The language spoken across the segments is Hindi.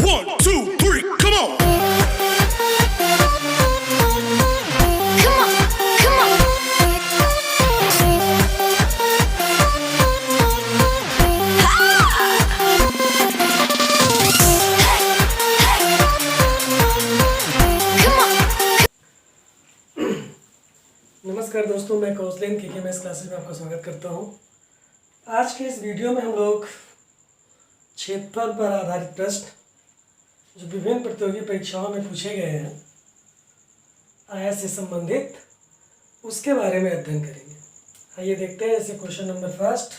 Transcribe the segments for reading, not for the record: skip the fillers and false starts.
1, 2, 3, come on. Come on, come on. नमस्कार दोस्तों, मैं कौशलेन KKMS क्लासेस में आपका स्वागत करता हूं। आज के इस वीडियो में हम लोग क्षेत्रफल पर आधारित प्रश्न जो विभिन्न प्रतियोगी परीक्षाओं में पूछे गए हैं आयत से संबंधित, उसके बारे में अध्ययन करेंगे। आइए देखते हैं। जैसे क्वेश्चन नंबर फर्स्ट,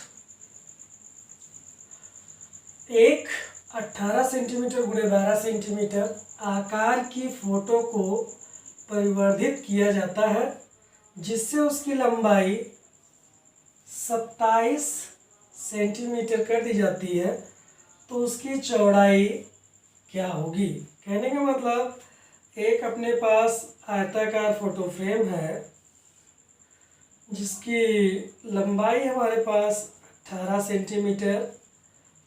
एक 18 सेंटीमीटर गुणे 12 सेंटीमीटर आकार की फोटो को परिवर्धित किया जाता है जिससे उसकी लंबाई 27 सेंटीमीटर कर दी जाती है, तो उसकी चौड़ाई क्या होगी। कहने का मतलब, एक अपने पास आयताकार फोटो फ्रेम है जिसकी लंबाई हमारे पास 18 सेंटीमीटर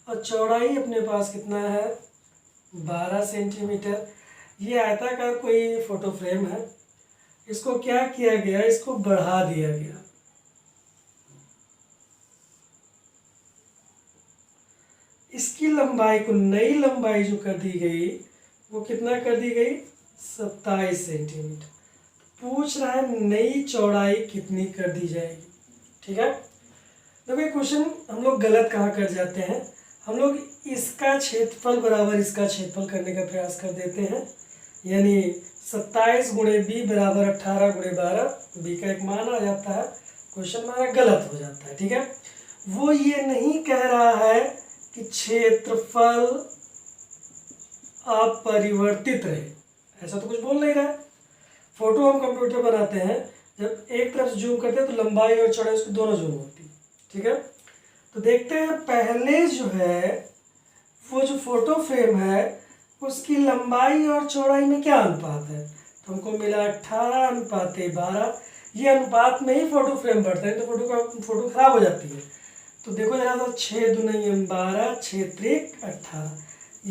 और चौड़ाई अपने पास कितना है, 12 सेंटीमीटर। ये आयताकार कोई फोटो फ्रेम है। इसको क्या किया गया, इसको बढ़ा दिया गया। इसकी लंबाई को, नई लंबाई जो कर दी गई वो कितना कर दी गई, 27 सेंटीमीटर। पूछ रहा है नई चौड़ाई कितनी कर दी जाएगी। ठीक है, तो ये क्वेश्चन हम लोग गलत कहाँ कर जाते हैं। हम लोग इसका क्षेत्रफल बराबर इसका क्षेत्रफल करने का प्रयास कर देते हैं, यानी 27 गुणे बी बराबर 18 गुणे 12। बी का एक मान आ जाता है, क्वेश्चन हमारा गलत हो जाता है। ठीक है, वो ये नहीं कह रहा है कि क्षेत्रफल अपरिवर्तित रहे, ऐसा तो कुछ बोल नहीं रहा है। फोटो हम कंप्यूटर बनाते हैं, जब एक तरफ से जूम करते हैं तो लंबाई और चौड़ाई उसकी दोनों जूम होती है। ठीक है, तो देखते हैं पहले जो है वो जो फोटो फ्रेम है उसकी लंबाई और चौड़ाई में क्या अनुपात है। तो हमको मिला 18:12। ये अनुपात में ही फोटो फ्रेम बढ़ता है, तो फोटो खराब हो जाती है। तो देखो जरा, तो 6 दूनी 12, 6 त्रिक 18,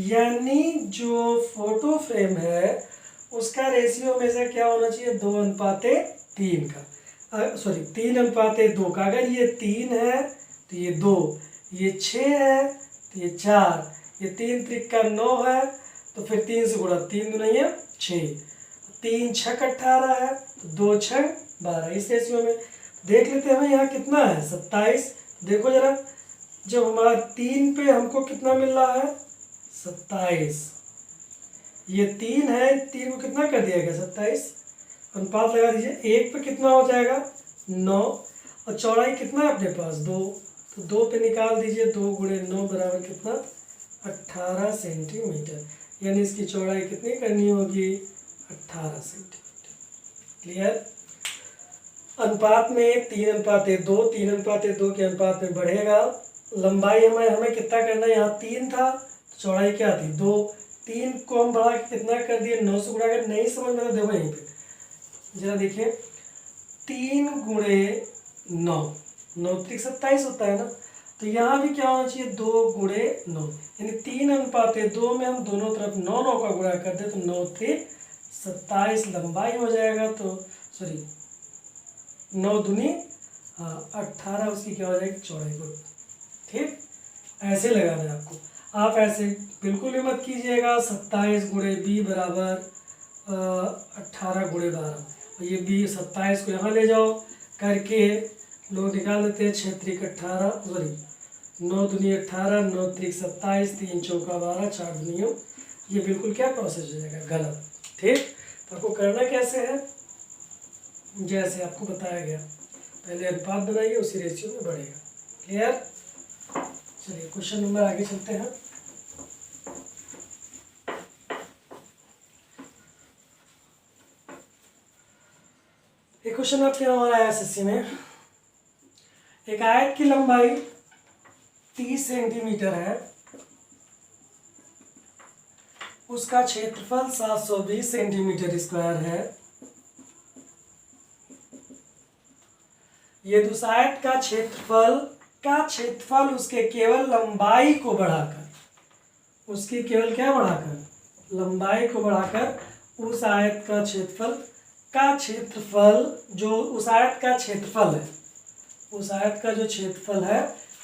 यानी जो फोटो फ्रेम है उसका रेशियो हमेशा क्या होना चाहिए, 2:3 का। सॉरी, 3:2 का। अगर ये 3 है तो ये 2, ये 6 है तो ये 4, ये 3 त्रिक का 9 है तो फिर 3 से गुणा, 3 दूनी 6, 3 छक 18 है तो 2 छक 12। इस रेशियो में देख लेते हैं यहाँ कितना है, 27। देखो जरा, जब हमारा 3 पे हमको कितना मिल रहा है, 27। ये 3 है, 3 को कितना कर दिया गया, 27। अनुपात लगा दीजिए, 1 पे कितना हो जाएगा, 9, और चौड़ाई कितना है अपने पास, 2। तो 2 पे निकाल दीजिए, 2 गुणे 9 बराबर कितना, 18 सेंटीमीटर। यानी इसकी चौड़ाई कितनी करनी होगी, 18 सेंटीमीटर। क्लियर। अनुपात में 3:2, 3:2 के अनुपात में बढ़ेगा। लंबाई हमें कितना करना है, यहाँ 3 था, चौड़ाई क्या थी, 2। 3 को हम बढ़ा के कितना कर दिए, 9 से गुणा कर। नहीं समझ में तो देखो यहीं पे जरा देखिए, 3 गुणे 9, 9 त्रिक 27 होता है ना। तो यहाँ भी क्या होना चाहिए, 2 गुणे 9, यानी 3:2 में हम दोनों तरफ 9 9 का गुणा कर दे तो 9 त्रिक 27 लंबाई हो जाएगा। तो सॉरी, 9 दूनी 18, उसकी क्या हो जाएगी, चौड़ाई को। ठीक, ऐसे लगाना है आपको। आप ऐसे बिल्कुल भी मत कीजिएगा। 27 गुणे बी बराबर 18 गुणे 12, और ये बी 27 को यहाँ ले जाओ करके लोग निकाल देते हैं। 6 त्रिक 18, सॉरी 9 दूनी 18, 9 त्रिक 27, 3 चौका 12, 4 दूनी, ये बिल्कुल क्या प्रोसेस हो जाएगा, गलत। ठीक, तो आपको करना कैसे है, जैसे आपको बताया गया, पहले अनुपात बनाइए, उसी रेशियो में बढ़ेगा। क्लियर। चलिए क्वेश्चन नंबर आगे चलते हैं। एक क्वेश्चन आपके हमारा आया SSC में। एक आयत की लंबाई 30 सेंटीमीटर है, उसका क्षेत्रफल 720 सेंटीमीटर स्क्वायर है। ये उस आयत का क्षेत्रफल उसके केवल लंबाई को बढ़ाकर उसकी केवल क्या बढ़ाकर, लंबाई को बढ़ाकर उस आयत का क्षेत्रफल जो उस आयत का क्षेत्रफल है, उस आयत का जो क्षेत्रफल है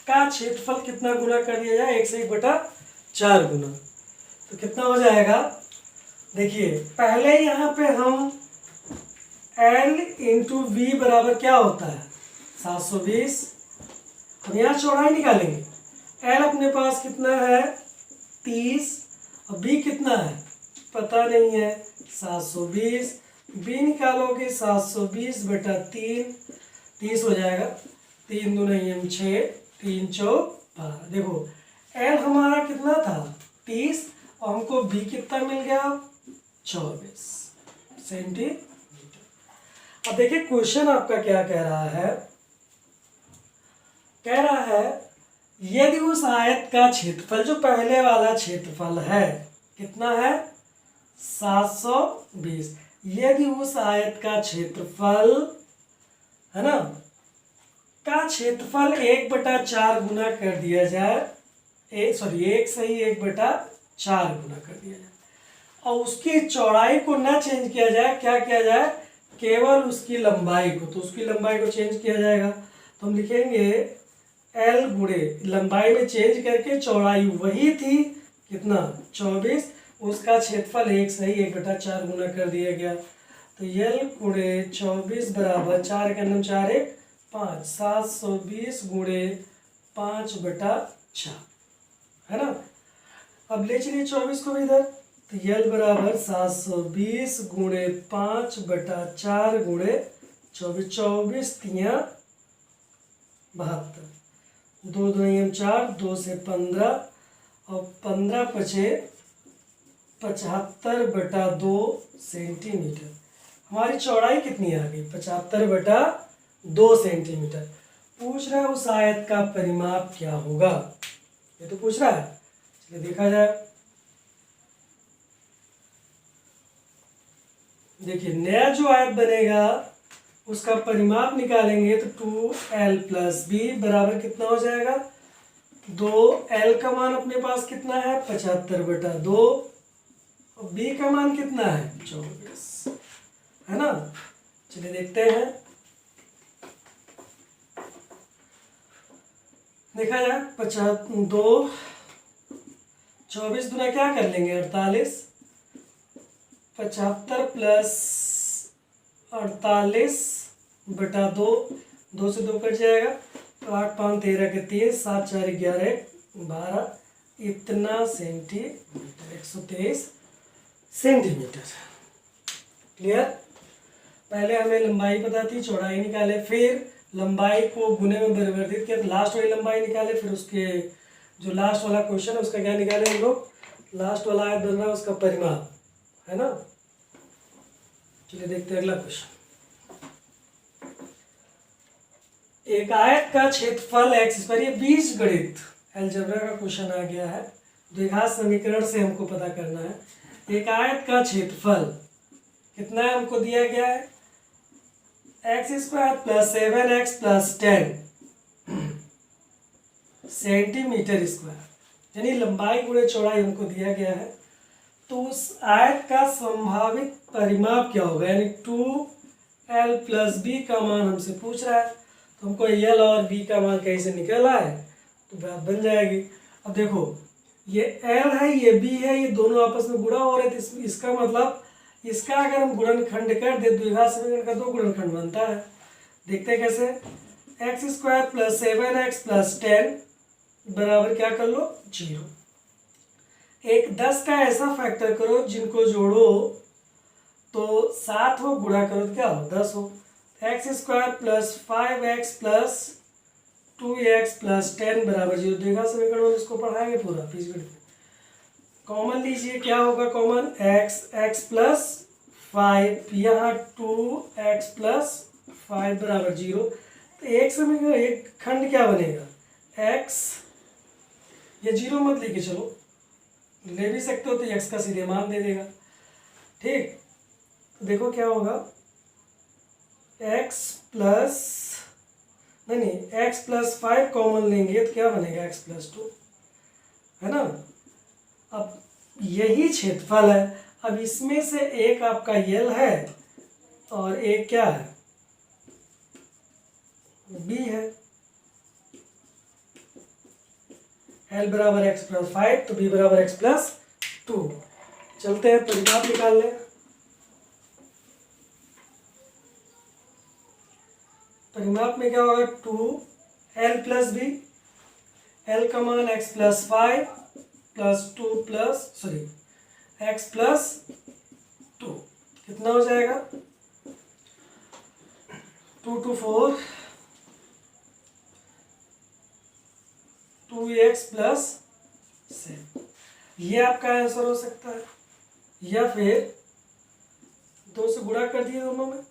का क्षेत्रफल कितना गुना कर दिया जाए, 1/4 गुना। तो कितना हो जाएगा, देखिए पहले यहाँ पे हम L इंटू वी बराबर क्या होता है 720। हम यहाँ चौड़ाई निकालेंगे। L अपने पास कितना है 30 और B कितना है पता नहीं है 720। B निकालोगे 720/3, 30 हो जाएगा, 3 दूनी 6, 3 चौक 12। देखो L हमारा कितना था 30 और हमको B कितना मिल गया 24 सेंटीमीटर। अब देखिए क्वेश्चन आपका क्या कह रहा है, कह रहा है यदि उस आयत का क्षेत्रफल जो पहले वाला क्षेत्रफल है कितना है 720, यदि उस आयत का क्षेत्रफल है ना का क्षेत्रफल 1/4 गुना कर दिया जाए, 1 से ही 1/4 गुना कर दिया जाए और उसकी चौड़ाई को ना चेंज किया जाए, क्या किया जाए केवल उसकी लंबाई को, तो उसकी लंबाई को चेंज किया जाएगा। तो हम लिखेंगे L गुणे लंबाई में चेंज करके चौड़ाई वही थी कितना 24, उसका क्षेत्रफल 1 से ही 1/4 गुना कर दिया गया। तो L गुणे 24 बराबर 4 का नाम 4 1 5, 720 गुणे 5/4 है ना। अब ले चलिए 24 को भी इधर, तो L बराबर 720 गुणे 5/4 गुणे 24, 24 तियाँ 72, 2 दूनी 4, 2 से 15 और 15 पचे 75/2 सेंटीमीटर। हमारी चौड़ाई कितनी आ गई 75/2 सेंटीमीटर। पूछ रहा है उस आयत का परिमाप क्या होगा, ये तो पूछ रहा है, चलिए देखा जाए। देखिए नया जो आयत बनेगा उसका परिमाप निकालेंगे तो 2L + B बराबर कितना हो जाएगा 2L का मान अपने पास कितना है 75/2 और B का मान कितना है 24 है ना। चलिए देखते हैं, देखा जाए 52 24 दूना क्या कर लेंगे 48, 75 + 48/2, 2 से 2 कट जाएगा तो 8 5 13 के 3, 7 4 11 12, इतना सेंटीमीटर 123 सेंटीमीटर। क्लियर। पहले हमें लंबाई पता थी, चौड़ाई निकाले, फिर लंबाई को गुने में परिवर्तित किया तो लास्ट वाली लंबाई निकाले, फिर उसके जो लास्ट वाला क्वेश्चन है उसका क्या निकाले हम लोग, लास्ट वाला आयत बन रहा है उसका परिमाप है ना। चलिए देखते हैं अगला क्वेश्चन। एक आयत का क्षेत्रफल x पर, ये बीजगणित अलजेब्रा का क्वेश्चन आ गया है, द्विघात समीकरण से हमको पता करना है। एक आयत का क्षेत्रफल कितना है हमको दिया गया है x² + 7x + 10 सेंटीमीटर स्क्वायर, यानी लंबाई गुणे चौड़ाई हमको दिया गया है। तो उस आयत का संभावित परिमाप क्या होगा, यानी 2L + B का मान हमसे पूछ रहा है, तो हमको L और B का मान कहीं से निकल आए तो बात बन जाएगी। अब देखो ये L है ये B है, ये दोनों आपस में गुणा हो रहे थे, इसका मतलब इसका अगर हम गुणनखंड कर दे द्विघात समीकरण का 2 गुणनखंड बनता है। देखते हैं कैसे, x² + 7x + 10 बराबर क्या कर लो 0। एक 10 का ऐसा फैक्टर करो जिनको जोड़ो तो 7 हो, गुणा करो तो क्या हो 10 हो। x² + 5x + 2x + 10 बराबर 0। द्विघात समीकरण में इसको पढ़ाएंगे पूरा बीजगणित। कॉमन लीजिए, क्या होगा कॉमन x + 5, यहाँ 2x + 5 बराबर 0। तो एक समीकरण एक खंड क्या बनेगा x, ये 0 मत लेके चलो, ले भी सकते हो तो x का सीधे मान दे देगा। ठीक, तो देखो क्या होगा x + 5 कॉमन लेंगे तो क्या बनेगा x + 2 है ना। अब यही क्षेत्रफल है। अब इसमें से एक आपका यल है और एक क्या है, बी है। एल बराबर एक्स प्लस 5 तो बी बराबर एक्स प्लस 2। चलते हैं परिमाप निकाल लें। परिमाप में क्या होगा, 2 एल प्लस बी। एल का मान x plus 5 plus 2 plus x plus 2 कितना हो जाएगा, 2 2 4 2x प्लस 7। ये आपका आंसर हो सकता है, या फिर 2 से गुणा कर दिए दोनों में,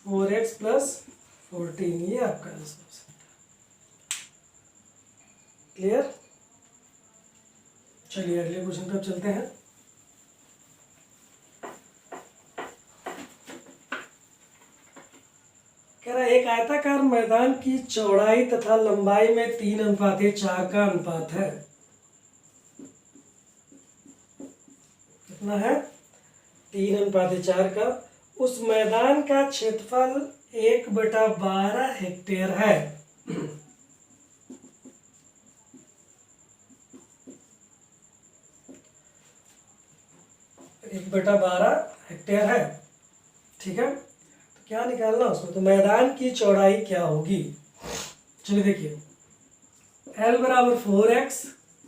4x प्लस 14, ये आपका आंसर हो सकता है। क्लियर। चलिए अगले क्वेश्चन पर चलते हैं। कह रहा है एक आयताकार मैदान की चौड़ाई तथा लंबाई में 3:4 का अनुपात है। कितना है, 3:4 का। उस मैदान का क्षेत्रफल 1/12 हेक्टेयर है। 1/12 हेक्टेयर है, ठीक है। तो क्या निकालना उसमें, तो मैदान की चौड़ाई क्या होगी। चलिए देखिए, L बराबर 4x,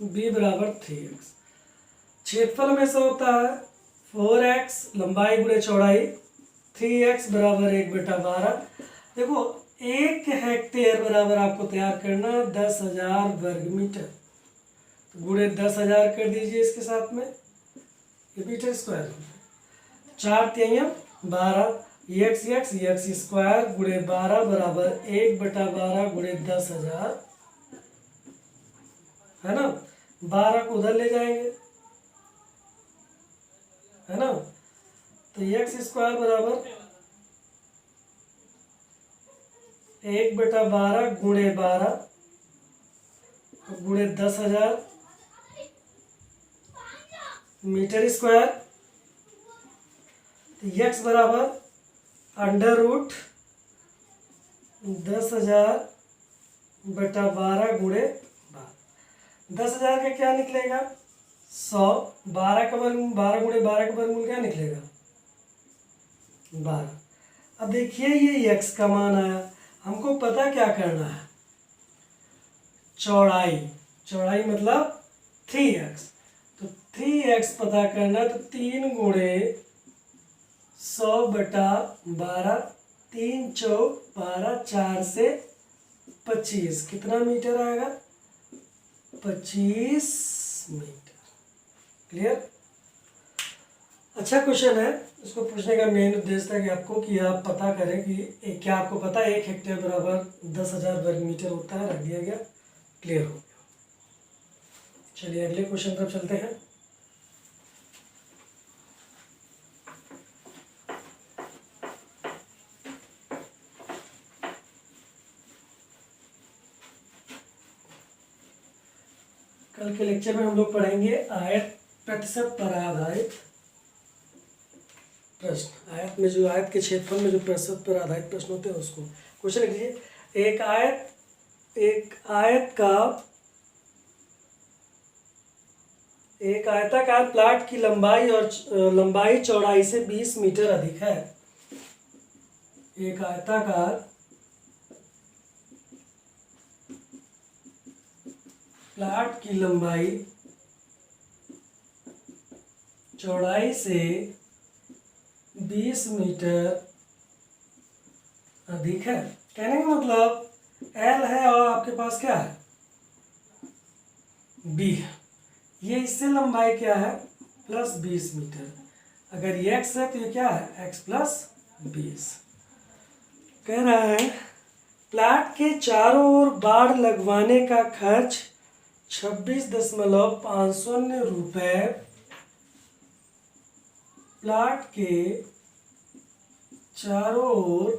B बराबर 3x। क्षेत्रफल में से होता है 4x लंबाई गुणे चौड़ाई, 3x बराबर 1/12। देखो 1 हेक्टेयर बराबर आपको तैयार करना 10,000 वर्ग मीटर, तो गुणे 10,000 कर दीजिए इसके साथ में, ये मीटर स्क्वायर। 4 तिहाई 12, x स्क्वायर गुणे 12 बराबर 1/12 गुणे 10,000, है ना। 12 को उधर ले जाएंगे, है ना, तो एक्स स्क्वायर बराबर 1/12 गुणे 12 गुणे 10,000 मीटर स्क्वायर। तो एक्स बराबर अंडर रूट 10,000/12 गुणे 12। 10,000 का क्या निकलेगा, 100। 12 का वर्गमूल, 12 गुणे 12 का वर्गमूल क्या निकलेगा, 12। अब देखिए ये x का मान आया, हमको पता क्या करना है, चौड़ाई। चौड़ाई मतलब 3x, तो 3x पता करना, तो 3 गुणे 100/12, 3 चौक 12, 4 से 25, कितना मीटर आएगा, 25 मीटर। क्लियर। अच्छा क्वेश्चन है, इसको पूछने का मेन उद्देश्य था कि आपको, कि आप पता करें कि क्या आपको पता है 1 हेक्टेयर बराबर 10,000 वर्ग मीटर होता है, रख दिया गया, क्लियर हो गया। चलिए अगले क्वेश्चन पर चलते हैं। कल के लेक्चर में हम लोग पढ़ेंगे आयत प्रतिशत पर आधारित प्रश्न। आयत में जो, आयत के क्षेत्रफल में जो प्रतिशत पर आधारित प्रश्न होते हैं उसको। क्वेश्चन लिख लीजिए, एक आयताकार प्लाट की लंबाई चौड़ाई से 20 मीटर अधिक है। एक आयताकार प्लाट की लंबाई चौड़ाई से 20 मीटर अधिक है। कहने का मतलब L है और आपके पास क्या है, B है। ये इससे लंबाई क्या है, प्लस 20 मीटर। अगर ये x है तो ये क्या है, x प्लस 20। कह रहा है प्लाट के चारों ओर बाड़ लगवाने का खर्च 26,500 रुपये। प्लाट के चारों ओर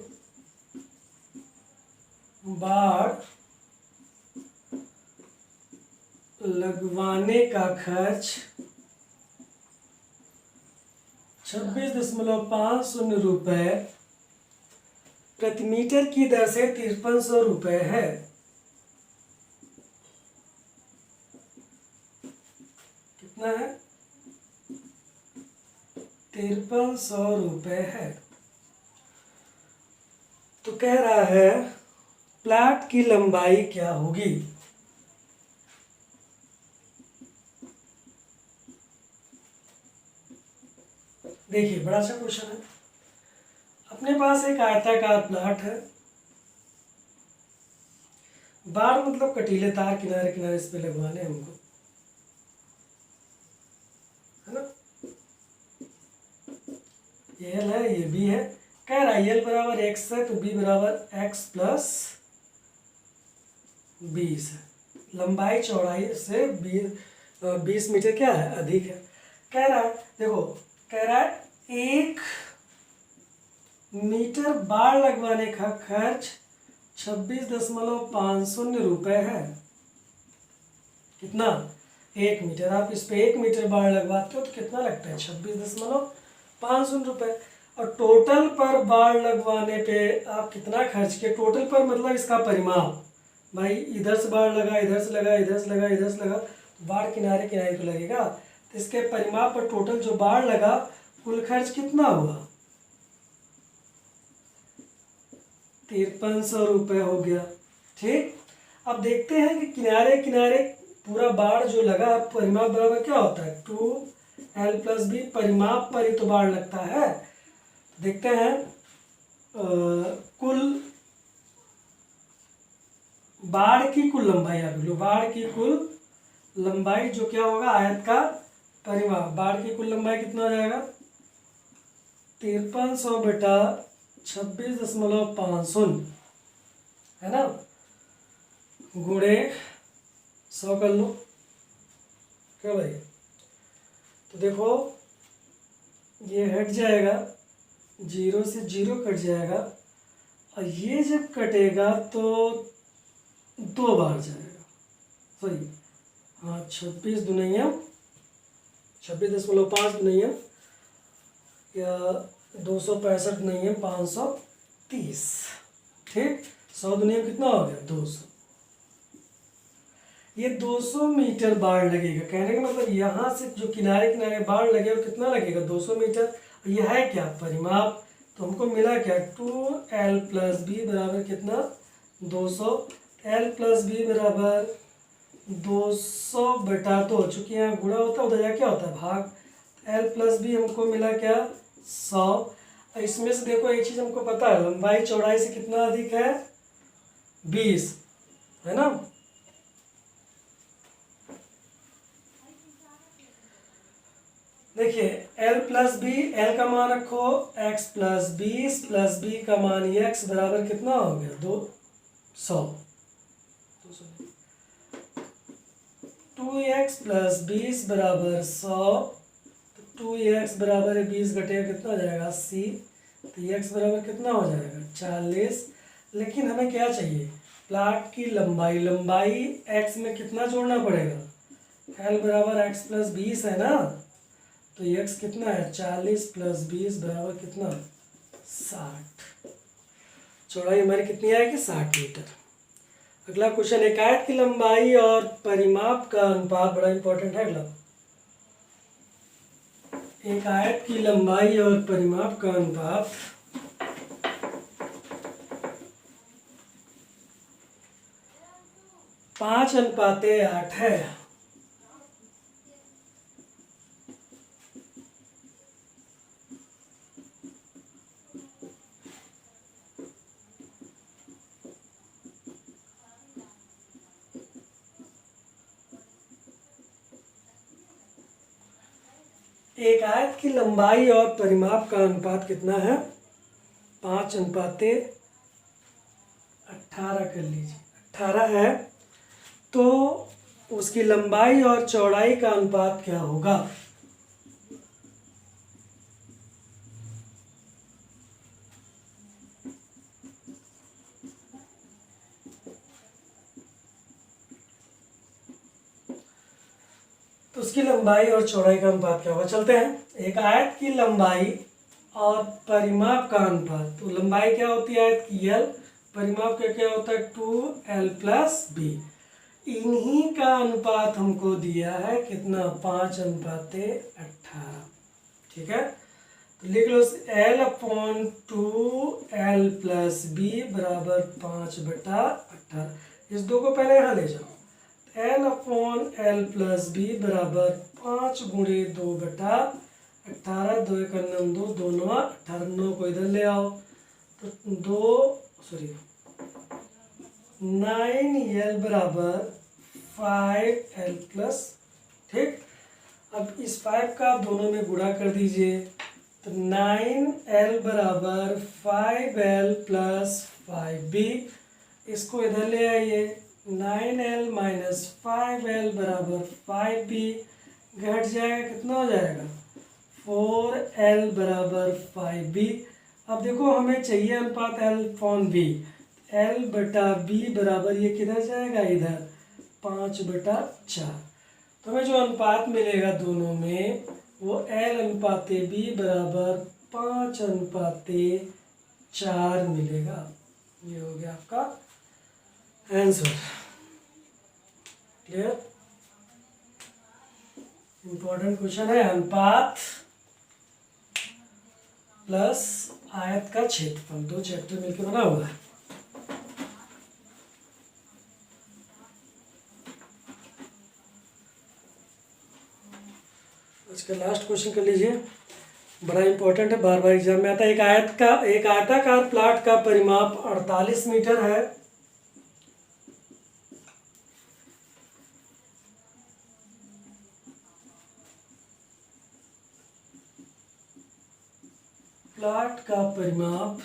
बाड़ लगवाने का खर्च 26.50 रुपये प्रति मीटर की दर से 5300 रुपये है। कितना है? 5300 रुपये है। तो कह रहा है प्लाट की लंबाई क्या होगी। देखिए बड़ा अच्छा क्वेश्चन है। अपने पास एक आयताकार प्लाट है, बार मतलब कटीले तार किनारे किनारे इस पे लगवाने हैं हमको, है ना। ये एल है, ये बी है। कह रहा है एल बराबर एक्स है तो बी बराबर एक्स प्लस 20 है। लंबाई चौड़ाई से 20 मीटर क्या है? अधिक है। कह रहा है, देखो कह रहा है 1 मीटर बाड़ लगवाने का खर्च 26.50 रुपये है। कितना? 1 मीटर। आप इस पे 1 मीटर बाड़ लगवाते हो तो कितना लगता है? 26.50 रुपये। और टोटल पर बाड़ लगवाने पे आप कितना खर्च किए? टोटल पर मतलब इसका परिमाप। भाई इधर से बाड़ लगा, इधर से लगा, इधर से लगा, इधर से लगा, तो बाड़ किनारे किनारे तो लगेगा। तो इसके परिमाप पर टोटल जो बाड़ लगा कुल खर्च कितना हुआ? 5300 रुपये हो गया। ठीक। अब देखते हैं कि किनारे किनारे पूरा बाड़ जो लगा, परिमाप बराबर क्या होता है? 2l + b। परिमाप पर ही तो बाड़ लगता है। देखते हैं कुल बाड़ की कुल लंबाई। आप लो बाड़ की कुल लंबाई जो क्या होगा? आयत का परिमाप। बाड़ की कुल लंबाई कितना हो जाएगा? 5300 बेटा 26.50 है ना, गुणे 100 कर लो। क्या भाई? तो देखो ये हट जाएगा, 0 से 0 कट जाएगा, और ये जब कटेगा तो 2 बार जाएगा। सही। हाँ 26 दुनिया 26.5 दुनिया या 265 नहीं है 530। ठीक। 100 दुनिया कितना हो गया? 200। ये 200 मीटर बाड़ लगेगा। कहने का मतलब यहाँ से जो किनारे किनारे बाड़ लगे वो कितना लगेगा? 200 मीटर। यह है क्या? परिमाप। तो हमको मिला क्या? 2l + b बराबर कितना? 200। l + b बराबर 200 बटा 2। चूँकि यहाँ गुणा होता है, उधर जा क्या होता है? भाग। l + b हमको मिला क्या? 100। इसमें से देखो एक चीज़ हमको पता है, लंबाई चौड़ाई से कितना अधिक है? 20, है ना। देखिए l + b, l का मान रखो x + 20 + b का मान x बराबर कितना हो गया? 200। 2x + 20 बराबर 100। तो 2x बराबर है 20 घटेगा कितना हो जाएगा? 80। तो x बराबर कितना हो जाएगा? 40। लेकिन हमें क्या चाहिए? प्लाट की लंबाई। लंबाई x में कितना जोड़ना पड़ेगा? l बराबर x + 20 है ना, तो x कितना है? 40 + 20 बराबर कितना? 60। चौड़ाई हमारी कितनी आएगी? 60 मीटर। अगला क्वेश्चन, एक आयत की लंबाई और परिमाप का अनुपात बड़ा इंपॉर्टेंट है। अगला, एक आयत की लंबाई और परिमाप का अनुपात 5:8 है। एक आयत की लंबाई और परिमाप का अनुपात कितना है? 5:18 कर लीजिए, 18 है। तो उसकी लंबाई और चौड़ाई का अनुपात क्या होगा? उसकी लंबाई और चौड़ाई का अनुपात क्या होगा। चलते हैं। एक आयत की लंबाई और परिमाप का अनुपात। तो लंबाई क्या होती है आयत की l, परिमाप का क्या होता है 2l+b। इन्हीं का अनुपात हमको दिया है कितना 5:18। ठीक है, तो लिख लो l/2l+b बराबर 5/18। इस दो को पहले यहाँ ले जाओ। l/l+b बराबर 5 × 2/18। 2 × 9 2, 2 9 18, 9 को इधर ले आओ तो 9l बराबर 5l+। ठीक, अब इस 5 का दोनों में गुणा कर दीजिए तो 9l बराबर 5l+5b। इसको इधर ले आइए। 9l - 5l बराबर 5b घट जाएगा, कितना हो जाएगा 4l बराबर 5b। अब देखो हमें चाहिए अनुपात l/b। l/b बराबर ये किधर जाएगा इधर 5/4। तो हमें जो अनुपात मिलेगा दोनों में वो l/b बराबर 5/4 मिलेगा। ये हो गया आपका आंसर। क्लियर। इंपॉर्टेंट क्वेश्चन है, अनुपात प्लस आयत का क्षेत्रफल, दो चैप्टर मिलकर बना हुआ है। इसका लास्ट क्वेश्चन कर लीजिए, बड़ा इंपॉर्टेंट है, बार बार एग्जाम में आता है। एक आयताकार प्लाट का परिमाप 48 मीटर है। प्लाट का परिमाप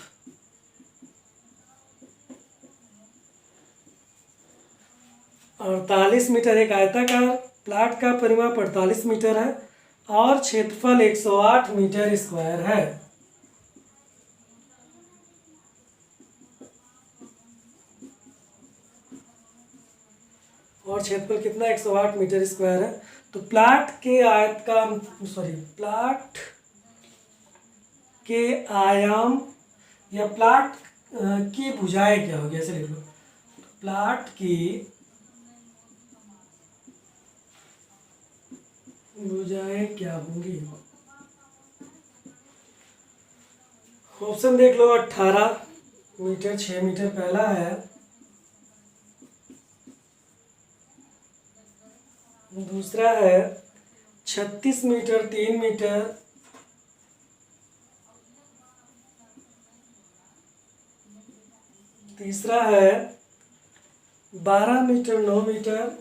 48 मीटर। एक आयताकार प्लाट का परिमाप 48 मीटर है और क्षेत्रफल 108 मीटर स्क्वायर है। और क्षेत्रफल कितना 108 मीटर स्क्वायर है। तो प्लाट के आयाम या प्लाट की भुजाएं क्या होगी, ऐसे लिख लो। प्लाट की भुजाएं क्या होंगी। ऑप्शन देख लो, 18 मीटर 6 मीटर पहला है, दूसरा है 36 मीटर 3 मीटर, तीसरा है 12 मीटर 9 मीटर,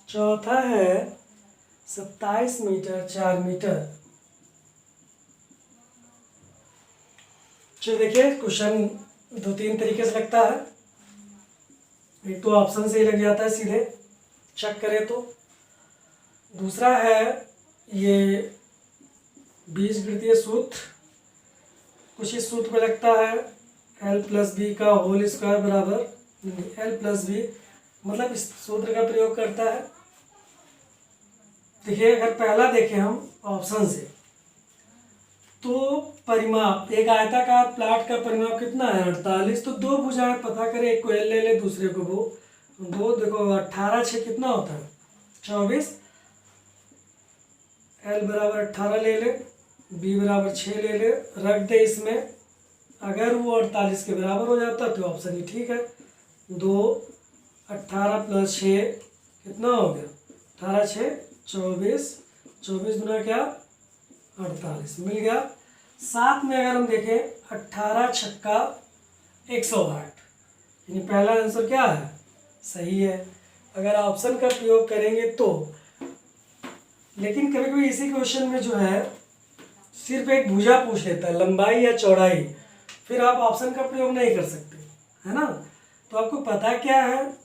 चौथा है 27 मीटर 4 मीटर। चलिए देखिए, क्वेश्चन 2-3 तरीके से लगता है। एक तो ऑप्शन से ही लग जाता है सीधे, चेक करें तो। दूसरा है ये बीजगणितीय सूत्र, कुछ इस सूत्र में लगता है l+b का होल स्क्वायर बराबर l+b, मतलब इस सूत्र का प्रयोग करता है। देखिए, अगर पहला देखें हम ऑप्शन से तो परिमाप, एक आयताकार प्लाट का परिमाप कितना है 48। तो दो भुजाएं पता करें, एक को l ले ले दूसरे को वो दो। देखो 18 6 कितना होता है 24। l बराबर 18 ले ले, b बराबर 6 ले ले, रख दे इसमें। अगर वो 48 के बराबर हो जाता तो ऑप्शन ही ठीक है। 2 18 + 6 कितना हो गया 18 6 24, 24 गुना क्या 48 मिल गया। साथ में अगर हम देखें 18 छक्का 108, यानी पहला आंसर क्या है सही है अगर ऑप्शन का प्रयोग करेंगे तो। लेकिन कभी कभी इसी क्वेश्चन में जो है सिर्फ एक भुजा पूछ लेता है, लंबाई या चौड़ाई, फिर आप ऑप्शन का प्रयोग नहीं कर सकते, है ना। तो आपको पता क्या है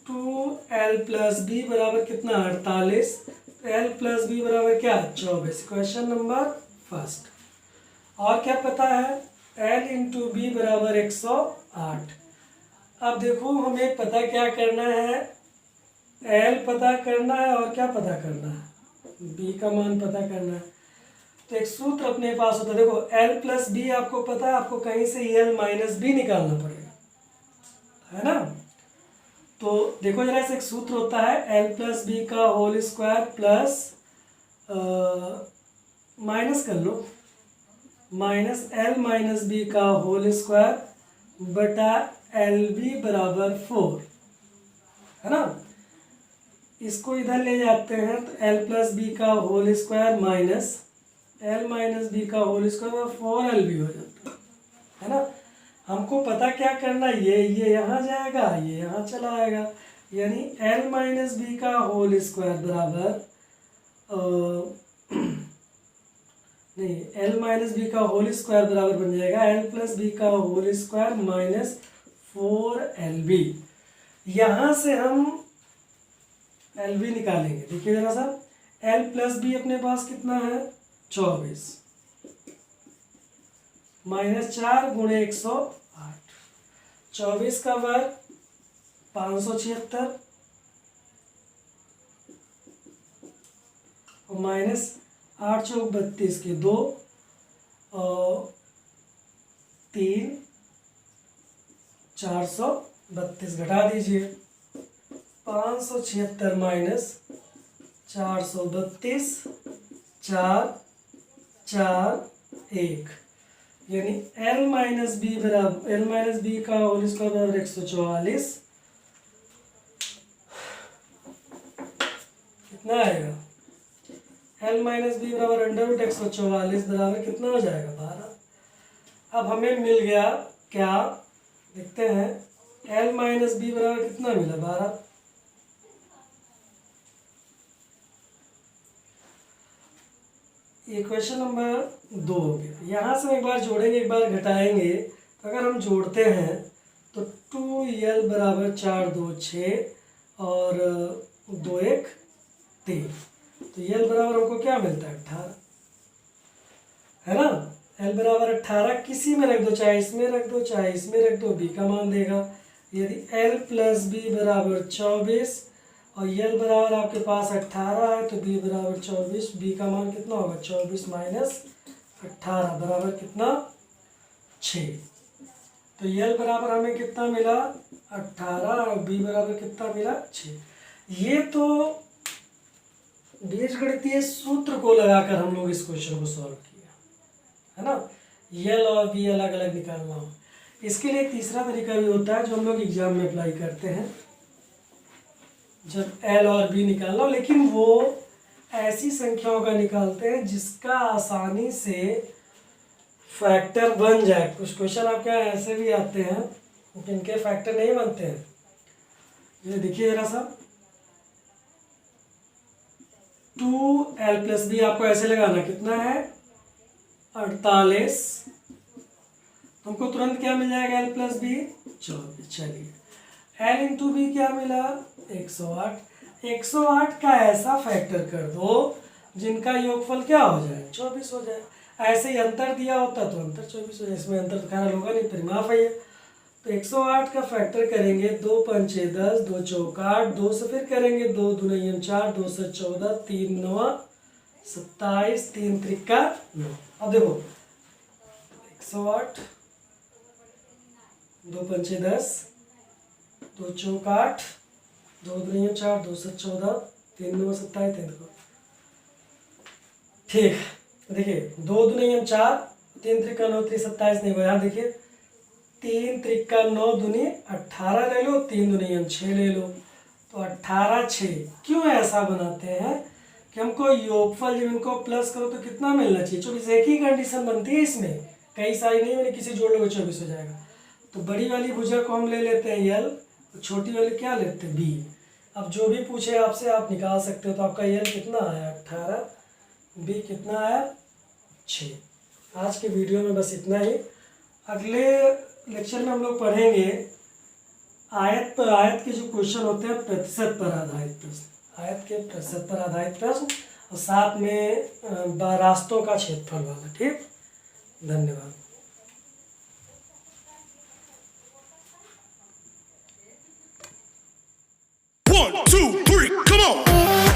2l+b बराबर कितना 48, l+b बराबर क्या 24। Question number first. और क्या पता है l × b बराबर 108। अब देखो हमें पता क्या करना है, एल पता करना है और क्या पता करना है, बी का मान पता करना है। तो एक सूत्र अपने पास होता है, देखो एल प्लस बी आपको पता है, आपको कहीं से एल माइनस बी निकालना पड़ेगा, है ना। तो देखो जरा, से एक सूत्र होता है एल प्लस बी का होल स्क्वायर प्लस माइनस कर लो माइनस एल माइनस बी का होल स्क्वायर बटा एल बी बराबर 4, है ना। इसको इधर ले जाते हैं तो एल प्लस बी का whole square minus L minus B का होल स्क्वायर 4 एल बी हो जाता है ना। हमको पता क्या करना, ये यहाँ जाएगा, ये यहाँ चला आएगा, यानी एल माइनस बी का होल स्क्वायर बराबर नहीं, एल माइनस बी का होल स्क्वायर बराबर बन जाएगा एल प्लस बी का होल स्क्वायर माइनस 4LB। यहाँ से हम LB निकालेंगे, देखिए जरा सा, एल प्लस बी अपने पास कितना है 24 माइनस 4 गुणे 108, 24 का वर्ग 576 और माइनस 8 चौक 32 के 2 और 3 432 घटा दीजिए, 576 माइनस 432 4 4 1, यानी एल माइनस बी बराबर एल माइनस बी का होल स्क्वायर बराबर 144, कितना आएगा, एल माइनस बी बराबर अंडर रूट 144 बराबर कितना हो जाएगा 12। अब हमें मिल गया क्या, देखते हैं, एल माइनस बी बराबर कितना मिला 12। इक्वेशन नंबर 2 हो गया। यहाँ से एक बार जोड़ेंगे एक बार घटाएंगे, तो अगर हम जोड़ते हैं तो 2l बराबर 4 2 6 और 2 1 3, तो l बराबर हमको क्या मिलता है 18, है ना। l बराबर 18 किसी में रख दो, चाहे इसमें रख दो चाहे इसमें रख दो, b का मान देगा। यदि l प्लस बी बराबर 24 और l बराबर आपके पास 18 है तो b बराबर 24, b का मान कितना होगा 24 माइनस 18 बराबर कितना 6। तो l बराबर हमें कितना मिला 18 और b बराबर कितना मिला 6। ये तो बीजगणितीय सूत्र को लगाकर हम लोग इस क्वेश्चन को सॉल्व किया, है ना। l और b अलग अलग निकालना हो। इसके लिए तीसरा तरीका भी होता है जो हम लोग एग्जाम में अप्लाई करते हैं, जब l और b निकालना हो, लेकिन वो ऐसी संख्याओं का निकालते हैं जिसका आसानी से फैक्टर बन जाए। कुछ क्वेश्चन आपके यहाँ ऐसे भी आते हैं जिनके फैक्टर नहीं बनते हैं। ये देखिए जरा सा, 2l प्लस बी आपको ऐसे लगाना, कितना है 48, हमको तुरंत क्या मिल जाएगा l प्लस बी 24। चलिए l इंटू बी क्या मिला 108, 108 का ऐसा फैक्टर कर दो जिनका योगफल क्या हो जाए 24 हो जाए। ऐसे ही अंतर दिया होता तो अंतर 24 हो जाए, इसमें अंतर तो खैर होगा नहीं, परिमाप है ये। तो 108 का फैक्टर करेंगे, 2 5 6 10, 2 चौक 8, 2 से फिर करेंगे 2 दूनी 4, 2 से 14, 3 9 27, 3 त्रिका 9। अब देखो 108, 2 5 10, 2 चौक 8, 2 दूनी 4, 2 से 14, 3 9 27, 3 को ठीक। देखिए 2 दूनी 4, 3 त्रिका 9, 3 27 नहीं हुआ। यहाँ देखिए 3 त्रिका 9 दूनी 18 ले लो, 3 दूनी 6 ले लो, तो 18 6। क्यों ऐसा बनाते हैं कि हमको योगफल जब इनको प्लस करो तो कितना मिलना चाहिए 24। एक ही कंडीशन बनती है इसमें, कई सारी नहीं, मैंने किसी जोड़ लोगे 24 हो जाएगा। तो बड़ी वाली भुजा को हम ले लेते हैं l, छोटी वाली क्या लेते हैं b। अब जो भी पूछे आपसे आप निकाल सकते हो। तो आपका l कितना आया 18, b कितना आया 6। आज के वीडियो में बस इतना ही। अगले लेक्चर में हम लोग पढ़ेंगे आयत पर, आयत के जो क्वेश्चन होते हैं प्रतिशत पर आधारित प्रश्न, आयत के प्रतिशत पर आधारित प्रश्न, और साथ में रास्तों का क्षेत्रफल वाला। ठीक, धन्यवाद। One, two, three. Come on.